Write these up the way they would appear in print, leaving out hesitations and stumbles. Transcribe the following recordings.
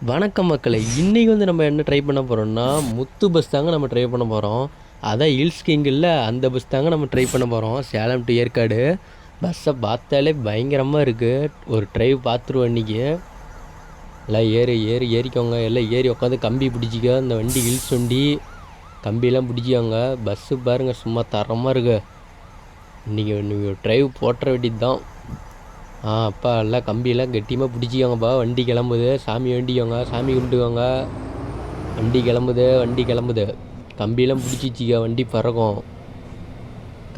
வணக்கம் மக்களே! இன்னைக்கு நம்ம என்ன ட்ரை பண்ண போறோம்னா, முத்து பஸ் தாங்க நம்ம ட்ரை பண்ண போறோம். அதான் ஹில்ஸ் கிங் இல்ல, அந்த பஸ் தாங்க நம்ம ட்ரை பண்ண போறோம். சேலம் டூ ஏற்காடு. பஸ்ஸை பார்த்தாலே பயங்கரமா இருக்கு. ஒரு டிரைவ் பார்த்துருவோம் இன்னைக்கு. எல்லாம் ஏறிக்கோங்க. எல்லாம் ஏறி உட்காந்து கம்பி பிடிச்சிக்க. இந்த வண்டி ஹில்ஸ் வண்டி. கம்பியெல்லாம் பிடிச்சிக்கோங்க. பஸ்ஸு பாருங்கள் சும்மா தரமாக இருக்கு. இன்னைக்கு டிரைவ் போட்டுற வேண்டியது தான். அப்பா எல்லாம் கம்பியெல்லாம் கெட்டியமாக பிடிச்சிக்கோங்கப்பா. வண்டி கிளம்புது. சாமி வேண்டிக்கோங்க. சாமி கும்பிட்டுக்கோங்க. வண்டி கிளம்புது. கம்பியெல்லாம் பிடிச்சிச்சிக்கோ. வண்டி பறக்கும்.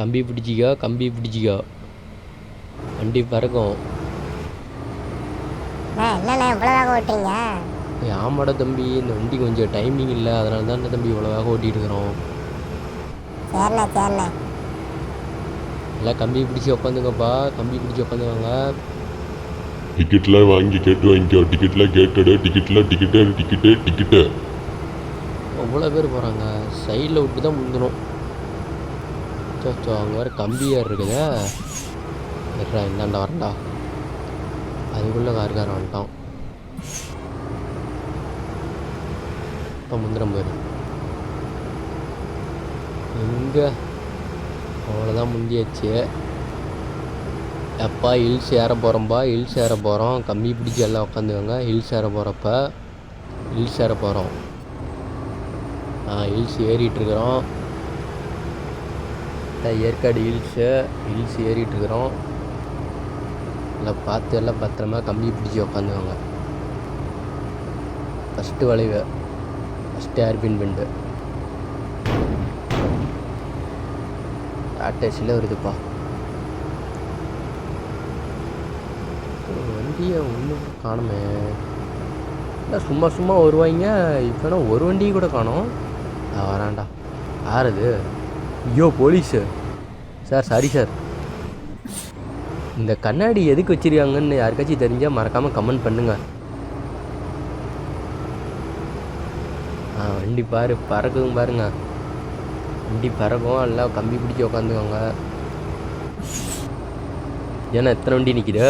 கம்பி பிடிச்சிக்கோ. வண்டி பறக்கும். ஆமாடா தம்பி, இந்த வண்டி கொஞ்சம் டைமிங் இல்லை, அதனால தான் தம்பி இவ்வளோவாக ஓட்டிகிட்டு இருக்கிறோம். எல்லாம் கம்பி பிடிச்சி உட்காந்துங்கப்பா. கம்பி பிடிச்சி உட்காந்துவாங்க. டிக்கெட்லாம் வாங்கி கேட்டு வாங்கிக்கோ. டிக்கெட்லாம் கேட்டுடு. டிக்கெட்டு அவ்வளோ பேர் போகிறாங்க. சைடில் விட்டு தான் முந்தணும். சோ அங்கே வேறு கம்பி ஏர் இருக்குதே. இந்தாண்டா வரண்டா. அதுக்குள்ளே கார்காரன் வந்துட்டான். இப்போ முந்திரம் போயிரு. எங்கே அவ்வளோதான் முந்தியாச்சு. எப்பா ஹில்ஸ் ஏற போகிறோம். கம்பி பிடிச்சி எல்லாம் உட்காந்துக்கோங்க. ஹில்ஸ் ஏற போகிறோம். ஹில்ஸ் ஏறிட்டுருக்குறோம். ஏற்காடு ஹில்ஸ் ஏறிட்டுருக்குறோம். எல்லாம் பார்த்து எல்லாம் பத்திரமா கம்பி பிடிச்சி உட்காந்துக்கோங்க. ஃபஸ்ட்டு வளைவு, ஃபஸ்ட்டு ஏர்பின் பெண்டு. டாட்டாசியில் வருதுப்பா வண்டியை. ஒன்றும் காணுமே. இல்லை சும்மா வருவாங்க. இப்போனா ஒரு வண்டியை கூட காணோம். வரான்டா. யாரது? ஐயோ போலீஸு சார். Sorry sir. இந்த கண்ணாடி எதுக்கு வச்சிருக்காங்கன்னு யாருக்காச்சும் தெரிஞ்சால் மறக்காமல் கமெண்ட் பண்ணுங்க. வண்டி பறக்குதுங்க பாருங்க. வண்டி பறக்கும். எல்லாம் கம்பி பிடிச்சி உக்காந்துக்கோங்க. ஏன்னா எத்தனை வண்டி நிற்கிது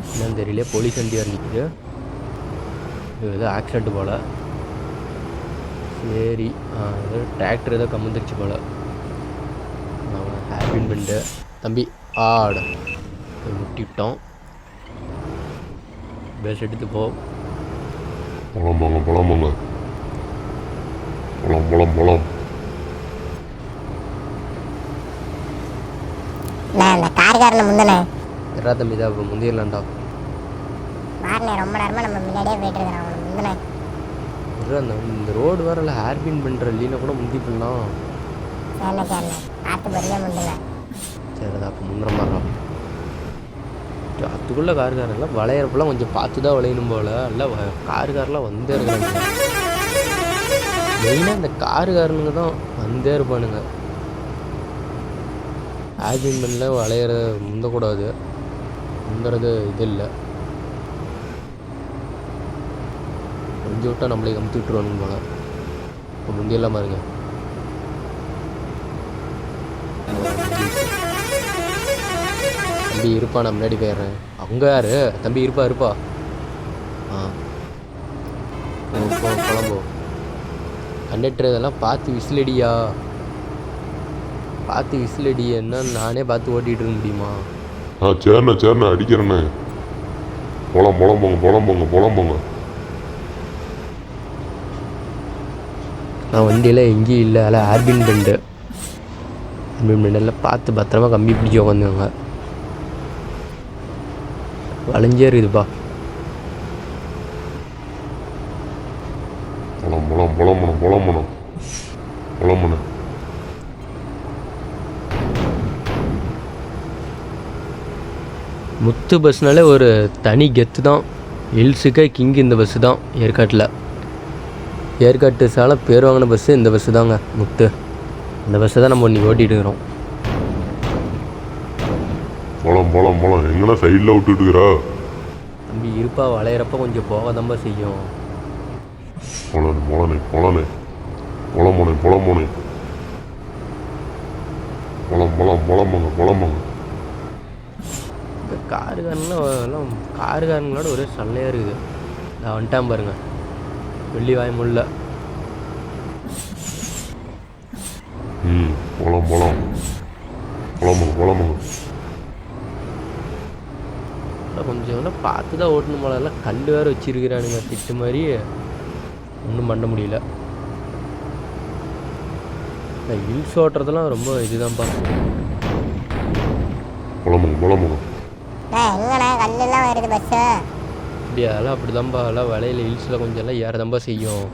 என்னன்னு தெரியல. போலீஸ் வண்டி வேறு நிற்கிது. ஏதோ ஆக்சிடென்ட் போல். சரி, ஏதோ டிராக்டர் ஏதோ கம்முந்துருச்சு போல். ஹேர்பின் பெண்டு தம்பி ஆடு முட்டிவிட்டோம். பேஸ் எடுத்து போ. போலாம். எறா தம்பி தான் இப்போ முந்திரலாம்டா. இந்த ரோடு வேற இல்லை. ஹேர்பின் பண்ணுற இல்லைன்னா கூட முந்தி பண்ணலாம். சரிதான் அப்போ முந்திர மாறுறோம். அதுக்குள்ளே காருக்காரெல்லாம் வளையிறப்பெல்லாம் கொஞ்சம் பார்த்து தான் வளையணும் போல். எல்லாம் காருக்காரெலாம் வந்தே இருக்காங்க. மெயினாக இந்த காருக்காரனுங்க தான் வந்தே இருப்பானுங்க. ஹேர்பின் பண்ணல வளையிற முந்தக்கூடாது. முந்துறது இது இல்லை. கொஞ்சம் விட்டால் நம்மளே கமுத்தி விட்டுருவானுங்க போல. இப்போ முந்தியெல்லாம் பாருங்க. தம்பி இருப்பா, நான் முன்னாடி போயிடுறேன். அங்கே யாரு தம்பி? இருப்பா. குழம்போ கண்டக்டர் இதெல்லாம் பார்த்து விசிலடியா. என்ன நானே பார்த்து ஓட்டிகிட்டு இருக்க முடியுமா? சரிண்ணே அடிக்கிறேண்ணே. போலாம் போங்க. நான் வண்டியில் எங்கேயும் இல்லை. அதில் ஹேர்பின் பெண்டெல்லாம் பார்த்து பத்திரமா கம்பி பிடிச்சி உட்காந்துவாங்க. வளைஞ்சே இருக்குதுப்பா. போலாம். முத்து பஸ்னாலே ஒரு தனி கெத்து தான். ஹில்ஸுக்கே கிங்கு இந்த பஸ்ஸு தான். ஏற்காட்டு சாலை பேர் வாங்கின பஸ்ஸு இந்த பஸ்ஸு தாங்க, முத்து. இந்த பஸ்ஸை தான் நம்ம இன்னைக்கு ஓட்டிகிட்டு இருக்கிறோம். போலாம். எங்கன்னா சைடில் விட்டுட்டுக்கிறா. தம்பி இருப்பா, வளையிறப்ப கொஞ்சம் போக தம்பா செய்யும். போலானே. போலாம். இந்த காருக்காரங்களோட ஒரே சல்லையாக இருக்குது. நான் வந்துட்டான் பாருங்க, வெள்ளி வாய் முள்ள. போலாம் போலாம் போலாமாங்க. கொஞ்சம் பார்த்து தான் ஓட்டணும் போல. எல்லாம் கல் வேறு வச்சிருக்கிறானுங்க திட்டு மாதிரி, ஒன்றும் பண்ண முடியல. ஹில்ஸ் ஓட்டுறதெல்லாம் ரொம்ப இதுதான்ப்பா. போலாமாங்க. அப்படியா? அதெல்லாம் அப்படிதான்ப்பா. எல்லாம் வலையில் ஹில்ஸில் கொஞ்சம் எல்லாம் ஏறதான்ப்பா செய்யும்.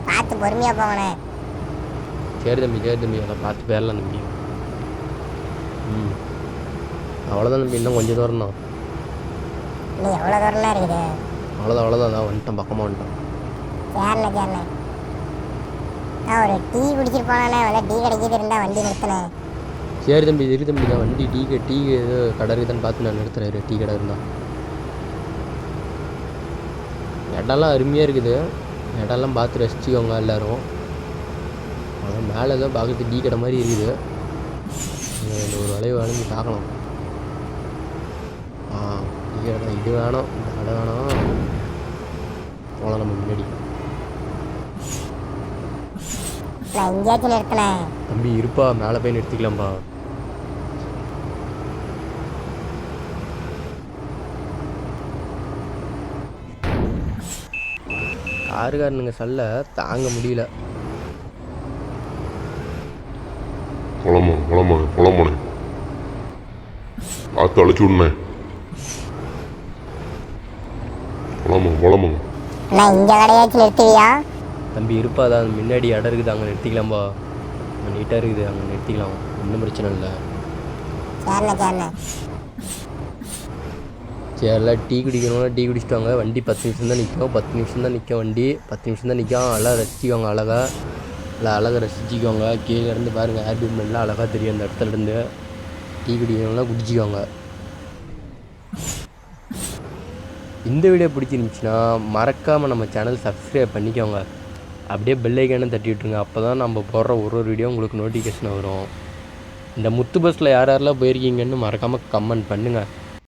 பார்த்து பொறுமையா போங்கண்ணே. சரி தம்பி அதெல்லாம் பார்த்து போயிடலாம் தம்பி. அவ்வளோதான் தம்பி, இன்னும் கொஞ்சம் தூரம் தான். நீ எவ்வளோ தூரம்லாம் இருக்குது? அவ்வளோதான் நான் வந்துட்டேன், பக்கமாக வந்துட்டேன். சரிண்ணே நான் ஒரு டீ குடிச்சிட்டு போனானே, டீ கிடைக்கிது இருந்தால் வண்டி நிறுத்தினேன். சரி தம்பி தான் வண்டி டீ ஏதோ கடை இருக்குதான்னு பார்த்து நான் நிறுத்துறேன். டீ கடை இருந்தால். இடம்லாம் அருமையாக இருக்குது, இடம்லாம் பார்த்து ரசிச்சுக்கோங்க எல்லோரும். அதான் மேலே தான் பார்க்குறது டீ கடை மாதிரி இருக்குது. இந்த ஒரு வளைஞ்சு பார்க்கலாம். டீ கடை தான், இது வேணும், இந்த கடை வேணும். போகலாம் நம்ம முன்னாடி. எங்கேயாச்சும் நிறுத்தினேன் தம்பி இருப்பா, மேலே போய் நிறுத்திக்கலாம்ப்பா. காருக்காரனுங்க சொல்ல தாங்க முடியல. போலாமாண்ணே. பார்த்து அழைச்சி விடுண்ணே. போலாமாங்க. இங்கே கடையாச்சும் நிறுத்துவியா? தம்பி இருப்பா, தான் முன்னாடி இடம் இருக்குது, அங்கே நிறுத்திக்கலாம்பா. அங்கே நீட்டாக இருக்குது, அங்கே நிறுத்திக்கலாம், ஒன்றும் பிரச்சனை இல்லை. சரி எல்லாம் டீ குடிக்கணும்னா டீ குடிச்சிட்டு வாங்க. வண்டி 10 நிமிஷம் தான் நிற்கும், 10 நிமிஷம் தான் நிற்கும் வண்டி. 10 நிமிஷம் தான் நிற்கும். நல்லா ரசிச்சிக்கோங்க, அழகாக ரசிச்சிக்கோங்க. கீழே இருந்து பாருங்கள், ஏர்பிஎம்லாம் அழகாக தெரியும் அந்த இடத்துலேருந்து. டீ குடிக்கணும்னா குடிச்சிக்கோங்க. இந்த வீடியோ பிடிச்சிருந்துச்சின்னா மறக்காமல் நம்ம சேனல் சப்ஸ்கிரைப் பண்ணிக்கோங்க. அப்படியே பெல் ஐக்கானு தட்டி விட்டுருங்க. அப்போ தான் நம்ம போடுற ஒரு வீடியோ உங்களுக்கு நோட்டிஃபிகேஷன் வரும். இந்த முத்து பஸ்ஸில் யாரெல்லாம் போயிருக்கீங்கன்னு மறக்காமல் கமெண்ட் பண்ணுங்கள்.